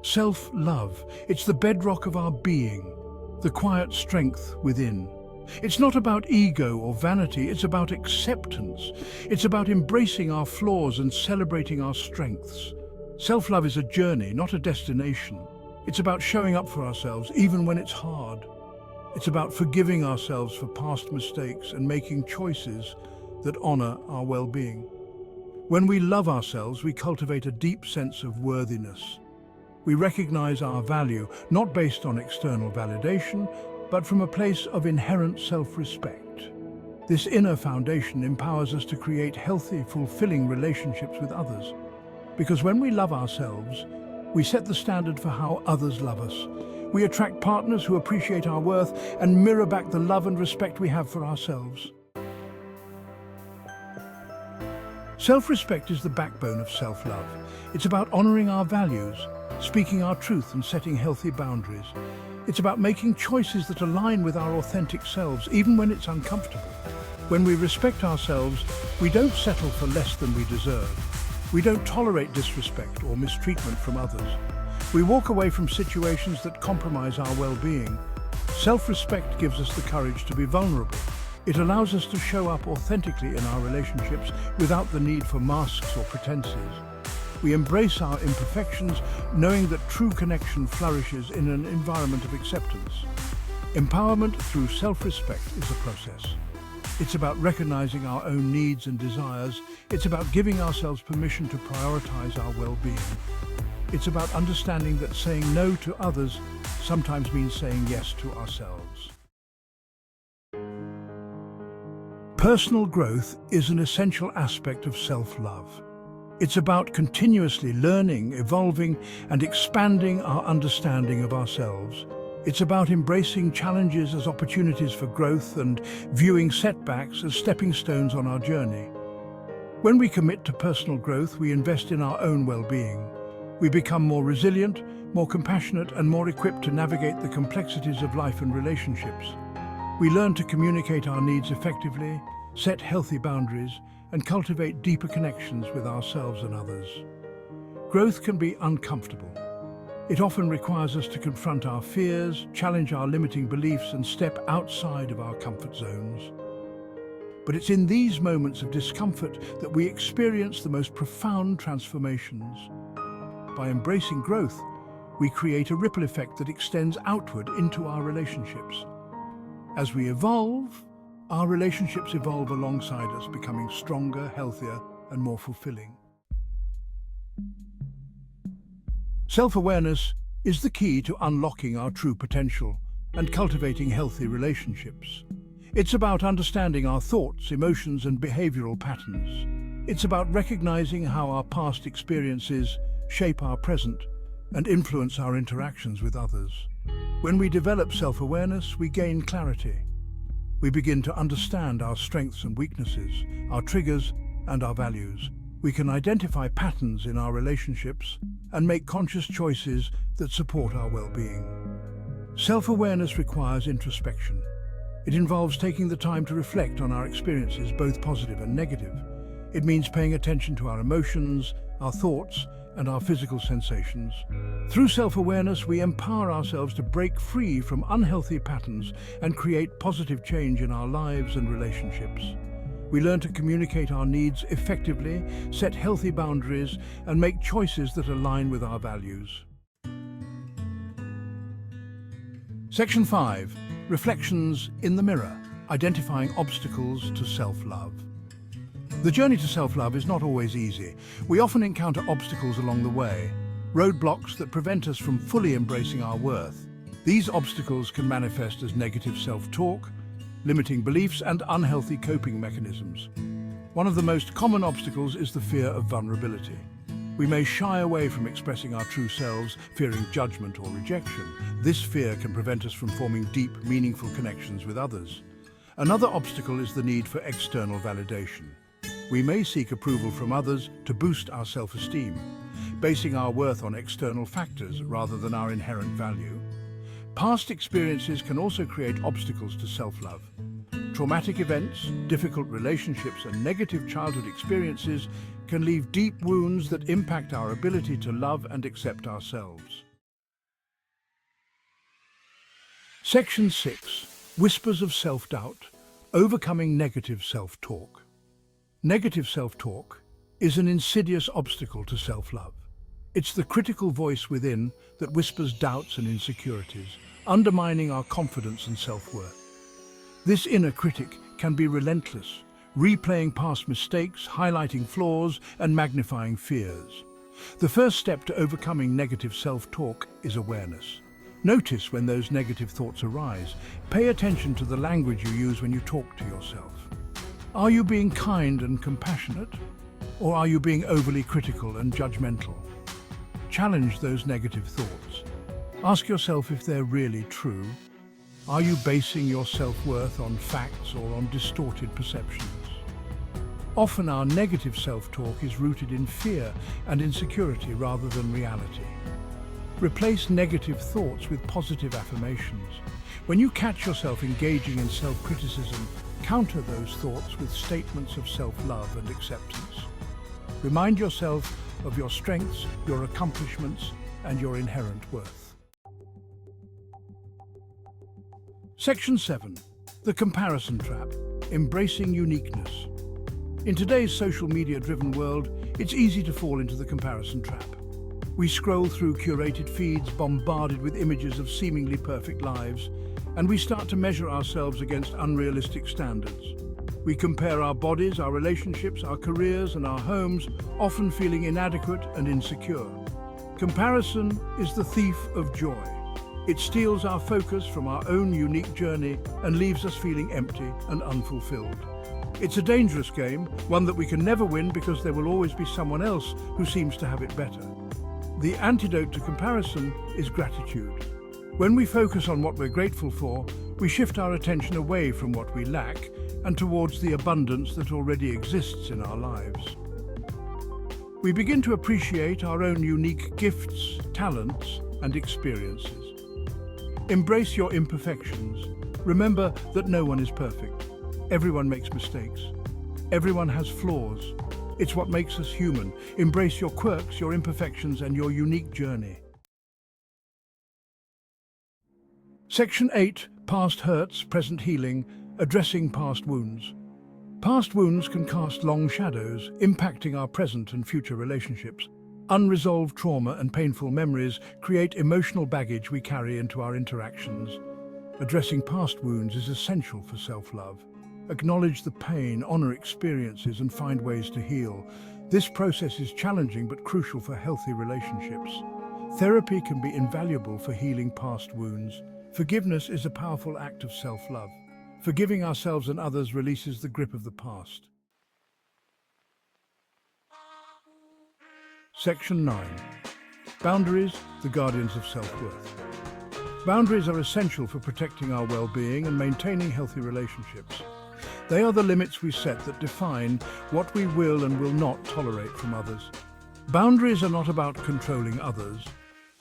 Self-love, it's the bedrock of our being, the quiet strength within. It's not about ego or vanity, it's about acceptance. It's about embracing our flaws and celebrating our strengths. Self-love is a journey, not a destination. It's about showing up for ourselves, even when it's hard. It's about forgiving ourselves for past mistakes and making choices that honor our well-being. When we love ourselves, we cultivate a deep sense of worthiness. We recognize our value, not based on external validation, but from a place of inherent self-respect. This inner foundation empowers us to create healthy, fulfilling relationships with others. Because when we love ourselves, we set the standard for how others love us. We attract partners who appreciate our worth and mirror back the love and respect we have for ourselves. Self-respect is the backbone of self-love. It's about honoring our values, speaking our truth and setting healthy boundaries. It's about making choices that align with our authentic selves, even when it's uncomfortable. When we respect ourselves, we don't settle for less than we deserve. We don't tolerate disrespect or mistreatment from others. We walk away from situations that compromise our well-being. Self-respect gives us the courage to be vulnerable. It allows us to show up authentically in our relationships without the need for masks or pretenses. We embrace our imperfections, knowing that true connection flourishes in an environment of acceptance. Empowerment through self-respect is a process. It's about recognizing our own needs and desires. It's about giving ourselves permission to prioritize our well-being. It's about understanding that saying no to others sometimes means saying yes to ourselves. Personal growth is an essential aspect of self-love. It's about continuously learning, evolving, and expanding our understanding of ourselves. It's about embracing challenges as opportunities for growth and viewing setbacks as stepping stones on our journey. When we commit to personal growth, we invest in our own well-being. We become more resilient, more compassionate, and more equipped to navigate the complexities of life and relationships. We learn to communicate our needs effectively, set healthy boundaries, and cultivate deeper connections with ourselves and others. Growth can be uncomfortable. It often requires us to confront our fears, challenge our limiting beliefs, and step outside of our comfort zones. But it's in these moments of discomfort that we experience the most profound transformations. By embracing growth, we create a ripple effect that extends outward into our relationships. As we evolve, our relationships evolve alongside us, becoming stronger, healthier, and more fulfilling. Self-awareness is the key to unlocking our true potential and cultivating healthy relationships. It's about understanding our thoughts, emotions, and behavioral patterns. It's about recognizing how our past experiences shape our present and influence our interactions with others. When we develop self-awareness, we gain clarity. We begin to understand our strengths and weaknesses, our triggers and our values. We can identify patterns in our relationships and make conscious choices that support our well-being. Self-awareness requires introspection. It involves taking the time to reflect on our experiences, both positive and negative. It means paying attention to our emotions, our thoughts, and our physical sensations. Through self-awareness, we empower ourselves to break free from unhealthy patterns and create positive change in our lives and relationships. We learn to communicate our needs effectively, set healthy boundaries, and make choices that align with our values. Section 5. Reflections in the mirror, identifying obstacles to self-love. The journey to self-love is not always easy. We often encounter obstacles along the way, roadblocks that prevent us from fully embracing our worth. These obstacles can manifest as negative self-talk, limiting beliefs, and unhealthy coping mechanisms. One of the most common obstacles is the fear of vulnerability. We may shy away from expressing our true selves, fearing judgment or rejection. This fear can prevent us from forming deep, meaningful connections with others. Another obstacle is the need for external validation. We may seek approval from others to boost our self-esteem, basing our worth on external factors rather than our inherent value. Past experiences can also create obstacles to self-love. Traumatic events, difficult relationships, and negative childhood experiences can leave deep wounds that impact our ability to love and accept ourselves. Section 6. Whispers of self-doubt. Overcoming negative self-talk. Negative self-talk is an insidious obstacle to self-love. It's the critical voice within that whispers doubts and insecurities, undermining our confidence and self-worth. This inner critic can be relentless, replaying past mistakes, highlighting flaws, and magnifying fears. The first step to overcoming negative self-talk is awareness. Notice when those negative thoughts arise. Pay attention to the language you use when you talk to yourself. Are you being kind and compassionate? Or are you being overly critical and judgmental? Challenge those negative thoughts. Ask yourself if they're really true. Are you basing your self-worth on facts or on distorted perceptions? Often our negative self-talk is rooted in fear and insecurity rather than reality. Replace negative thoughts with positive affirmations. When you catch yourself engaging in self-criticism, counter those thoughts with statements of self-love and acceptance. Remind yourself of your strengths, your accomplishments, and your inherent worth. Section 7. The comparison trap. Embracing uniqueness. In today's social media-driven world, it's easy to fall into the comparison trap. We scroll through curated feeds bombarded with images of seemingly perfect lives, and we start to measure ourselves against unrealistic standards. We compare our bodies, our relationships, our careers, and our homes, often feeling inadequate and insecure. Comparison is the thief of joy. It steals our focus from our own unique journey and leaves us feeling empty and unfulfilled. It's a dangerous game, one that we can never win because there will always be someone else who seems to have it better. The antidote to comparison is gratitude. When we focus on what we're grateful for, we shift our attention away from what we lack and towards the abundance that already exists in our lives. We begin to appreciate our own unique gifts, talents, and experiences. Embrace your imperfections. Remember that no one is perfect. Everyone makes mistakes. Everyone has flaws. It's what makes us human. Embrace your quirks, your imperfections, and your unique journey. Section 8. Past hurts, present healing. Addressing past wounds. Past wounds can cast long shadows, impacting our present and future relationships. Unresolved trauma and painful memories create emotional baggage we carry into our interactions. Addressing past wounds is essential for self-love. Acknowledge the pain, honor experiences, and find ways to heal. This process is challenging but crucial for healthy relationships. Therapy can be invaluable for healing past wounds. Forgiveness is a powerful act of self-love. Forgiving ourselves and others releases the grip of the past. Section 9. Boundaries, the guardians of self-worth. Boundaries are essential for protecting our well-being and maintaining healthy relationships. They are the limits we set that define what we will and will not tolerate from others. Boundaries are not about controlling others,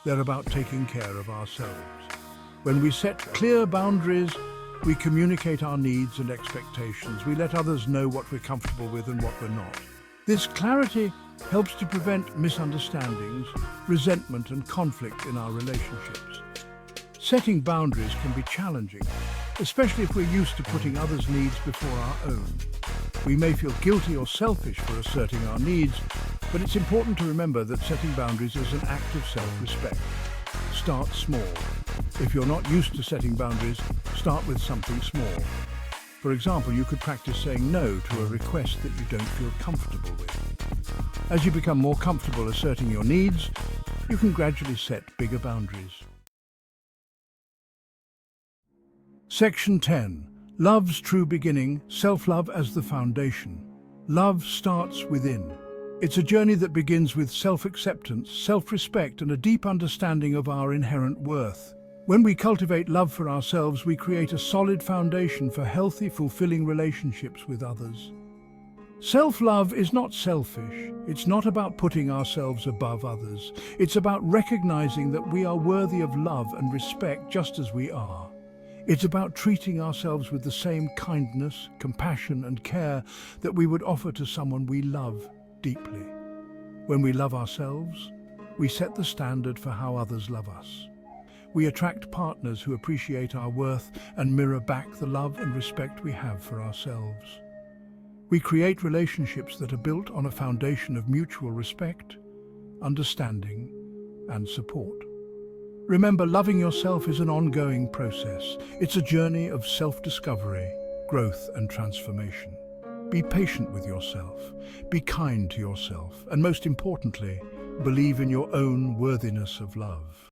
they're about taking care of ourselves. When we set clear boundaries, we communicate our needs and expectations. We let others know what we're comfortable with and what we're not. This clarity helps to prevent misunderstandings, resentment, and conflict in our relationships. Setting boundaries can be challenging, especially if we're used to putting others' needs before our own. We may feel guilty or selfish for asserting our needs, but it's important to remember that setting boundaries is an act of self-respect. Start small. If you're not used to setting boundaries, start with something small. For example, you could practice saying no to a request that you don't feel comfortable with. As you become more comfortable asserting your needs, you can gradually set bigger boundaries. Section 10. Love's true beginning, self-love as the foundation. Love starts within. It's a journey that begins with self-acceptance, self-respect, and a deep understanding of our inherent worth. When we cultivate love for ourselves, we create a solid foundation for healthy, fulfilling relationships with others. Self-love is not selfish. It's not about putting ourselves above others. It's about recognizing that we are worthy of love and respect just as we are. It's about treating ourselves with the same kindness, compassion, and care that we would offer to someone we love deeply. When we love ourselves, we set the standard for how others love us. We attract partners who appreciate our worth and mirror back the love and respect we have for ourselves. We create relationships that are built on a foundation of mutual respect, understanding, and support. Remember, loving yourself is an ongoing process. It's a journey of self-discovery, growth, and transformation. Be patient with yourself, be kind to yourself, and most importantly, believe in your own worthiness of love.